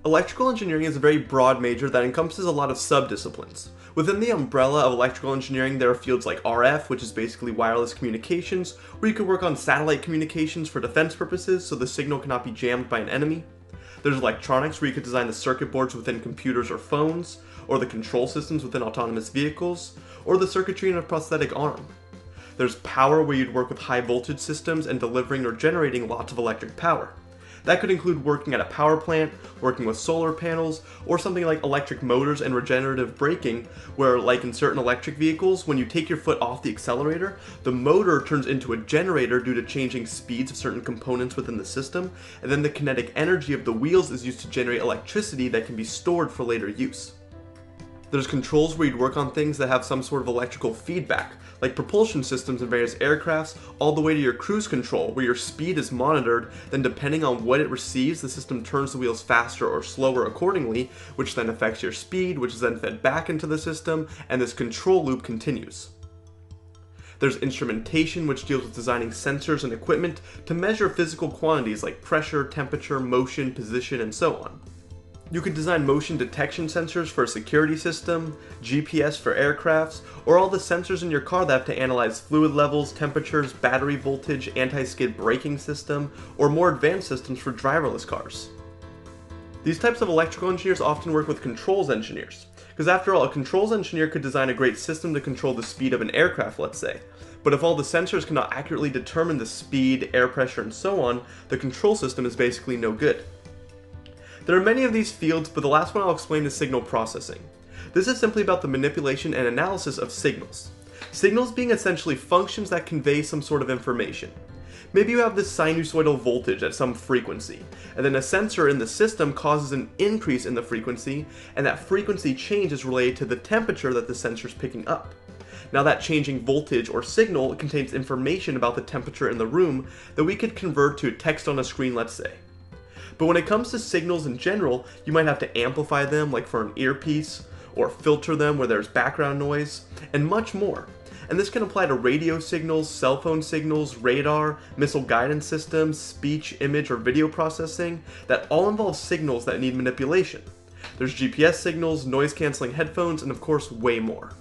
Electrical engineering is a very broad major that encompasses a lot of sub-disciplines. Within the umbrella of electrical engineering, there are fields like RF, which is basically wireless communications, where you could work on satellite communications for defense purposes so the signal cannot be jammed by an enemy. There's electronics, where you could design the circuit boards within computers or phones, or the control systems within autonomous vehicles, or the circuitry in a prosthetic arm. There's power, where you'd work with high voltage systems and delivering or generating lots of electric power. That could include working at a power plant, working with solar panels, or something like electric motors and regenerative braking, where, like in certain electric vehicles, when you take your foot off the accelerator, the motor turns into a generator due to changing speeds of certain components within the system, and then the kinetic energy of the wheels is used to generate electricity that can be stored for later use. There's controls where you'd work on things that have some sort of electrical feedback, like propulsion systems in various aircrafts, all the way to your cruise control, where your speed is monitored, then depending on what it receives, the system turns the wheels faster or slower accordingly, which then affects your speed, which is then fed back into the system, and this control loop continues. There's instrumentation, which deals with designing sensors and equipment to measure physical quantities like pressure, temperature, motion, position, and so on. You could design motion detection sensors for a security system, GPS for aircrafts, or all the sensors in your car that have to analyze fluid levels, temperatures, battery voltage, anti-skid braking system, or more advanced systems for driverless cars. These types of electrical engineers often work with controls engineers, because after all, a controls engineer could design a great system to control the speed of an aircraft, let's say. But if all the sensors cannot accurately determine the speed, air pressure, and so on, the control system is basically no good. There are many of these fields, but the last one I'll explain is signal processing. This is simply about the manipulation and analysis of signals. Signals being essentially functions that convey some sort of information. Maybe you have this sinusoidal voltage at some frequency, and then a sensor in the system causes an increase in the frequency, and that frequency change is related to the temperature that the sensor is picking up. Now that changing voltage or signal contains information about the temperature in the room that we could convert to text on a screen, let's say. But when it comes to signals in general, you might have to amplify them, like for an earpiece, or filter them where there's background noise, and much more. And this can apply to radio signals, cell phone signals, radar, missile guidance systems, speech, image, or video processing that all involve signals that need manipulation. There's GPS signals, noise-canceling headphones, and of course, way more.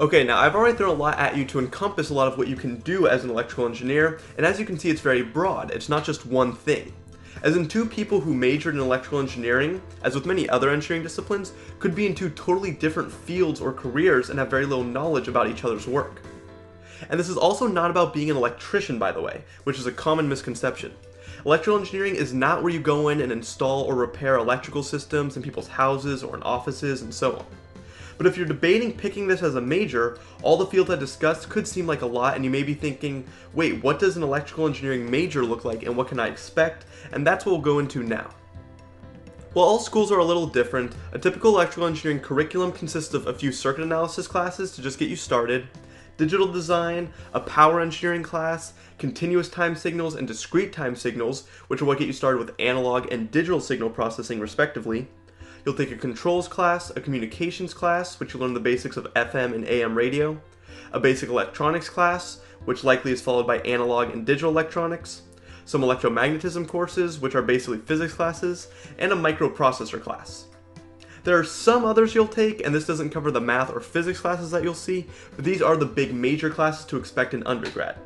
Okay, now I've already thrown a lot at you to encompass a lot of what you can do as an electrical engineer, and as you can see, it's very broad. It's not just one thing. As in, two people who majored in electrical engineering, as with many other engineering disciplines, could be in two totally different fields or careers and have very little knowledge about each other's work. And this is also not about being an electrician, by the way, which is a common misconception. Electrical engineering is not where you go in and install or repair electrical systems in people's houses or in offices and so on. But if you're debating picking this as a major, all the fields I discussed could seem like a lot, and you may be thinking, wait, what does an electrical engineering major look like and what can I expect? And that's what we'll go into now. While all schools are a little different, a typical electrical engineering curriculum consists of a few circuit analysis classes to just get you started, digital design, a power engineering class, continuous time signals and discrete time signals, which are what get you started with analog and digital signal processing respectively. You'll take a controls class, a communications class, which you'll learn the basics of FM and AM radio, a basic electronics class, which likely is followed by analog and digital electronics, some electromagnetism courses, which are basically physics classes, and a microprocessor class. There are some others you'll take, and this doesn't cover the math or physics classes that you'll see, but these are the big major classes to expect in undergrad.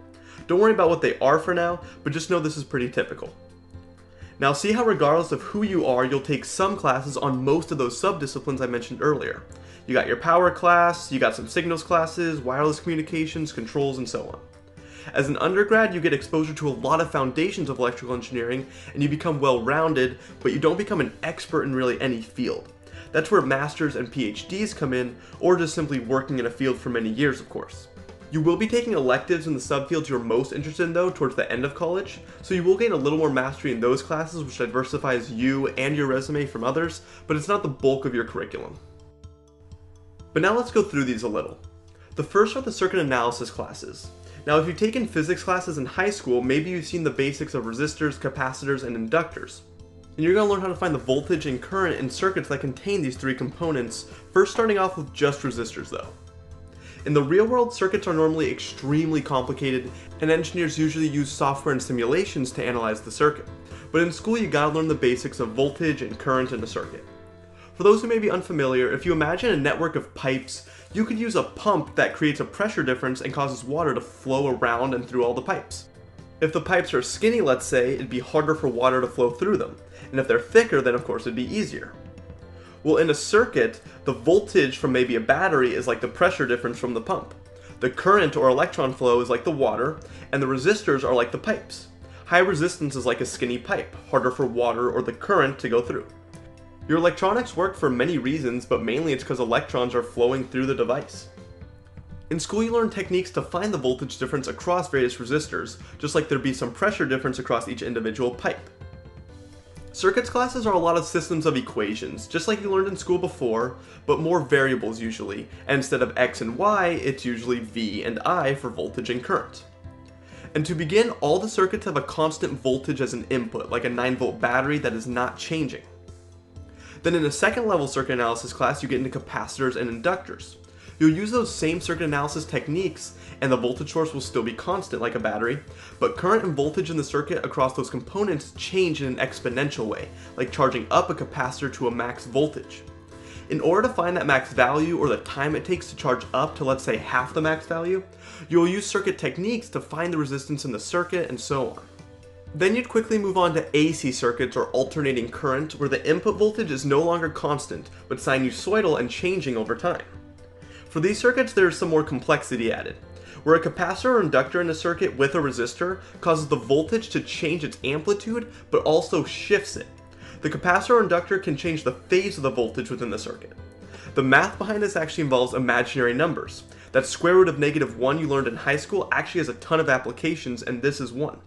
Don't worry about what they are for now, but just know this is pretty typical. Now see how regardless of who you are, you'll take some classes on most of those sub-disciplines I mentioned earlier. You got your power class, you got some signals classes, wireless communications, controls, and so on. As an undergrad, you get exposure to a lot of foundations of electrical engineering, and you become well-rounded, but you don't become an expert in really any field. That's where masters and PhDs come in, or just simply working in a field for many years, of course. You will be taking electives in the subfields you're most interested in though towards the end of college, so you will gain a little more mastery in those classes, which diversifies you and your resume from others, but it's not the bulk of your curriculum. But now let's go through these a little. The first are the circuit analysis classes. Now if you've taken physics classes in high school, maybe you've seen the basics of resistors, capacitors, and inductors. And you're going to learn how to find the voltage and current in circuits that contain these three components, first starting off with just resistors though. In the real world, circuits are normally extremely complicated, and engineers usually use software and simulations to analyze the circuit. But in school you gotta learn the basics of voltage and current in a circuit. For those who may be unfamiliar, if you imagine a network of pipes, you could use a pump that creates a pressure difference and causes water to flow around and through all the pipes. If the pipes are skinny, let's say, it'd be harder for water to flow through them, and if they're thicker, then of course it'd be easier. Well, in a circuit, the voltage from maybe a battery is like the pressure difference from the pump. The current or electron flow is like the water, and the resistors are like the pipes. High resistance is like a skinny pipe, harder for water or the current to go through. Your electronics work for many reasons, but mainly it's because electrons are flowing through the device. In school you learn techniques to find the voltage difference across various resistors, just like there'd be some pressure difference across each individual pipe. Circuits classes are a lot of systems of equations, just like you learned in school before, but more variables usually, and instead of x and y, it's usually v and I for voltage and current. And to begin, all the circuits have a constant voltage as an input, like a 9-volt battery that is not changing. Then in a second level circuit analysis class, you get into capacitors and inductors. You'll use those same circuit analysis techniques, and the voltage source will still be constant like a battery, but current and voltage in the circuit across those components change in an exponential way, like charging up a capacitor to a max voltage. In order to find that max value, or the time it takes to charge up to, let's say, half the max value, you'll use circuit techniques to find the resistance in the circuit and so on. Then you'd quickly move on to AC circuits, or alternating current, where the input voltage is no longer constant, but sinusoidal and changing over time. For these circuits, there's some more complexity added, where a capacitor or inductor in a circuit with a resistor causes the voltage to change its amplitude, but also shifts it. The capacitor or inductor can change the phase of the voltage within the circuit. The math behind this actually involves imaginary numbers. That square root of -1 you learned in high school actually has a ton of applications, and this is one.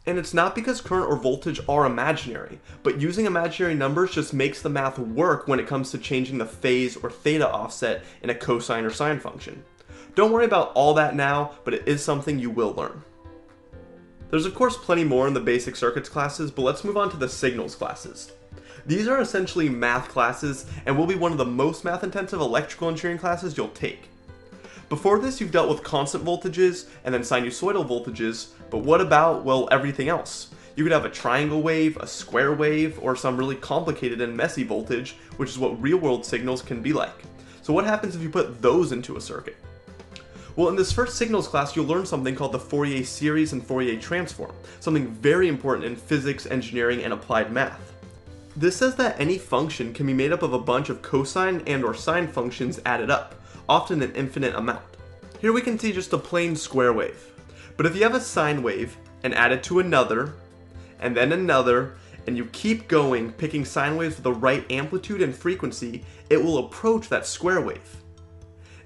And it's not because current or voltage are imaginary, but using imaginary numbers just makes the math work when it comes to changing the phase or theta offset in a cosine or sine function. Don't worry about all that now, but it is something you will learn. There's of course plenty more in the basic circuits classes, but let's move on to the signals classes. These are essentially math classes and will be one of the most math intensive electrical engineering classes you'll take. Before this, you've dealt with constant voltages and then sinusoidal voltages, but what about, well, everything else? You could have a triangle wave, a square wave, or some really complicated and messy voltage, which is what real-world signals can be like. So what happens if you put those into a circuit? Well, in this first signals class, you'll learn something called the Fourier series and Fourier transform, something very important in physics, engineering, and applied math. This says that any function can be made up of a bunch of cosine and or sine functions added up, often an infinite amount. Here we can see just a plain square wave. But if you have a sine wave and add it to another, and then another, and you keep going, picking sine waves with the right amplitude and frequency, it will approach that square wave.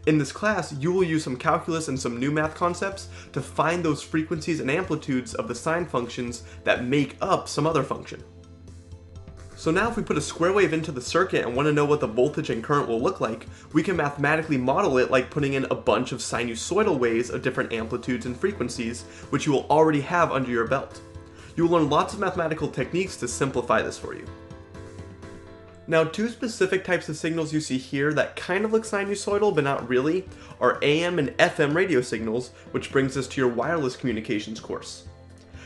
In this class, you will use some calculus and some new math concepts to find those frequencies and amplitudes of the sine functions that make up some other function. So now if we put a square wave into the circuit and want to know what the voltage and current will look like, we can mathematically model it like putting in a bunch of sinusoidal waves of different amplitudes and frequencies, which you will already have under your belt. You will learn lots of mathematical techniques to simplify this for you. Now, two specific types of signals you see here that kind of look sinusoidal but not really are AM and FM radio signals, which brings us to your wireless communications course.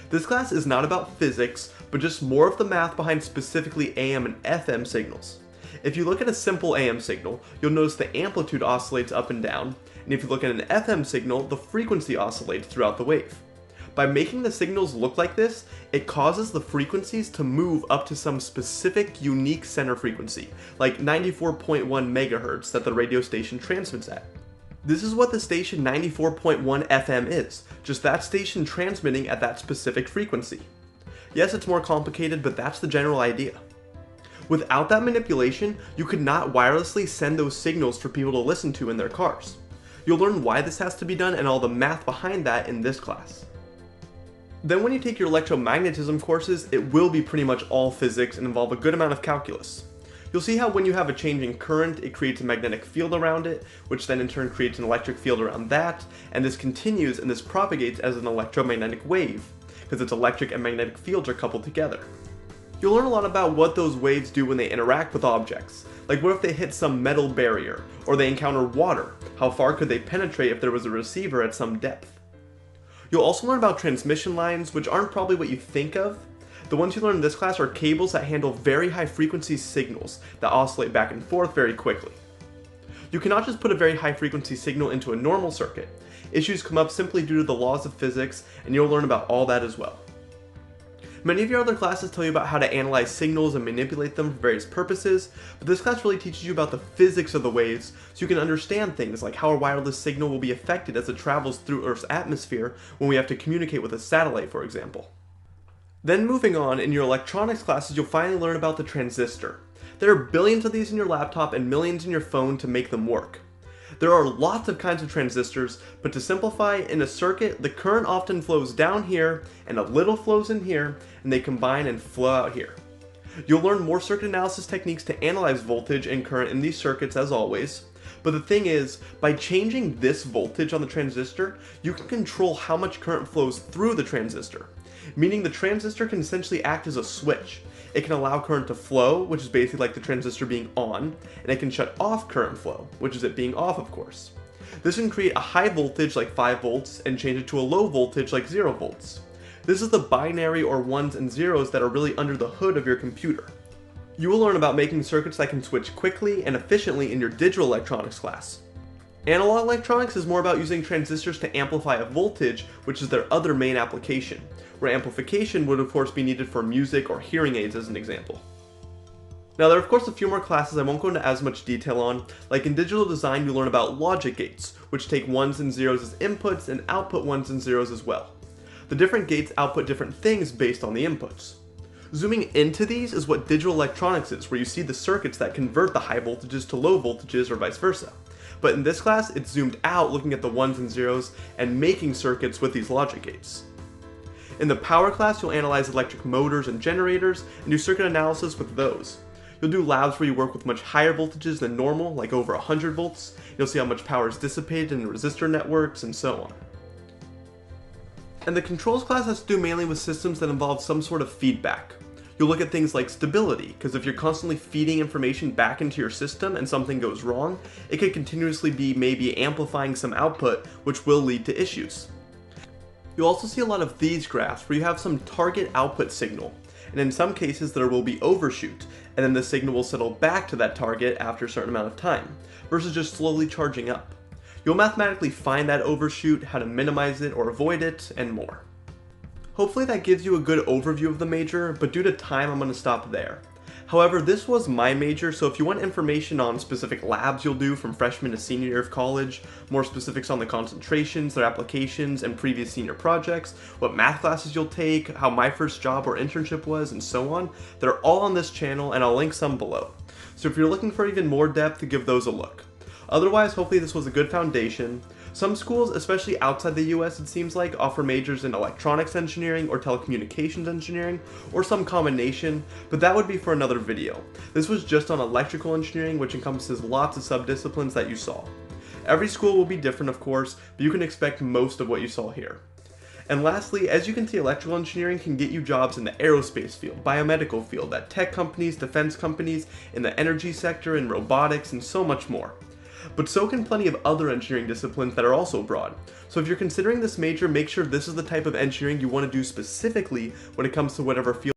This class is not about physics, but just more of the math behind specifically AM and FM signals. If you look at a simple AM signal, you'll notice the amplitude oscillates up and down, and if you look at an FM signal, the frequency oscillates throughout the wave. By making the signals look like this, it causes the frequencies to move up to some specific unique center frequency, like 94.1 MHz that the radio station transmits at. This is what the station 94.1 FM is, just that station transmitting at that specific frequency. Yes, it's more complicated, but that's the general idea. Without that manipulation, you could not wirelessly send those signals for people to listen to in their cars. You'll learn why this has to be done and all the math behind that in this class. Then when you take your electromagnetism courses, it will be pretty much all physics and involve a good amount of calculus. You'll see how when you have a changing current, it creates a magnetic field around it, which then in turn creates an electric field around that, and this continues and this propagates as an electromagnetic wave, because its electric and magnetic fields are coupled together. You'll learn a lot about what those waves do when they interact with objects, like what if they hit some metal barrier, or they encounter water, how far could they penetrate if there was a receiver at some depth. You'll also learn about transmission lines, which aren't probably what you think of. The ones you learn in this class are cables that handle very high frequency signals that oscillate back and forth very quickly. You cannot just put a very high frequency signal into a normal circuit. Issues come up simply due to the laws of physics, and you'll learn about all that as well. Many of your other classes tell you about how to analyze signals and manipulate them for various purposes, but this class really teaches you about the physics of the waves so you can understand things like how a wireless signal will be affected as it travels through Earth's atmosphere when we have to communicate with a satellite, for example. Then moving on, in your electronics classes you'll finally learn about the transistor. There are billions of these in your laptop and millions in your phone to make them work. There are lots of kinds of transistors, but to simplify, in a circuit, the current often flows down here, and a little flows in here, and they combine and flow out here. You'll learn more circuit analysis techniques to analyze voltage and current in these circuits as always, but the thing is, by changing this voltage on the transistor, you can control how much current flows through the transistor, meaning the transistor can essentially act as a switch. It can allow current to flow, which is basically like the transistor being on, and it can shut off current flow, which is it being off, of course. This can create a high voltage like 5 volts and change it to a low voltage like 0 volts. This is the binary or ones and zeros that are really under the hood of your computer. You will learn about making circuits that can switch quickly and efficiently in your digital electronics class. Analog electronics is more about using transistors to amplify a voltage, which is their other main application, where amplification would of course be needed for music or hearing aids as an example. Now there are of course a few more classes I won't go into as much detail on, like in digital design you learn about logic gates, which take ones and zeros as inputs and output ones and zeros as well. The different gates output different things based on the inputs. Zooming into these is what digital electronics is, where you see the circuits that convert the high voltages to low voltages or vice versa. But in this class, it's zoomed out looking at the ones and zeros and making circuits with these logic gates. In the power class, you'll analyze electric motors and generators and do circuit analysis with those. You'll do labs where you work with much higher voltages than normal, like over 100 volts. You'll see how much power is dissipated in resistor networks and so on. And the controls class has to do mainly with systems that involve some sort of feedback. You'll look at things like stability, because if you're constantly feeding information back into your system and something goes wrong, it could continuously be maybe amplifying some output, which will lead to issues. You'll also see a lot of these graphs where you have some target output signal, and in some cases there will be overshoot, and then the signal will settle back to that target after a certain amount of time, versus just slowly charging up. You'll mathematically find that overshoot, how to minimize it or avoid it, and more. Hopefully that gives you a good overview of the major, but due to time I'm going to stop there. However, this was my major, so if you want information on specific labs you'll do from freshman to senior year of college, more specifics on the concentrations, their applications, and previous senior projects, what math classes you'll take, how my first job or internship was, and so on, they're all on this channel and I'll link some below. So if you're looking for even more depth, give those a look. Otherwise, hopefully this was a good foundation. Some schools, especially outside the US it seems like, offer majors in electronics engineering or telecommunications engineering, or some combination, but that would be for another video. This was just on electrical engineering, which encompasses lots of subdisciplines that you saw. Every school will be different of course, but you can expect most of what you saw here. And lastly, as you can see, electrical engineering can get you jobs in the aerospace field, biomedical field, at tech companies, defense companies, in the energy sector, in robotics, and so much more. But so can plenty of other engineering disciplines that are also broad. So if you're considering this major, make sure this is the type of engineering you want to do specifically when it comes to whatever field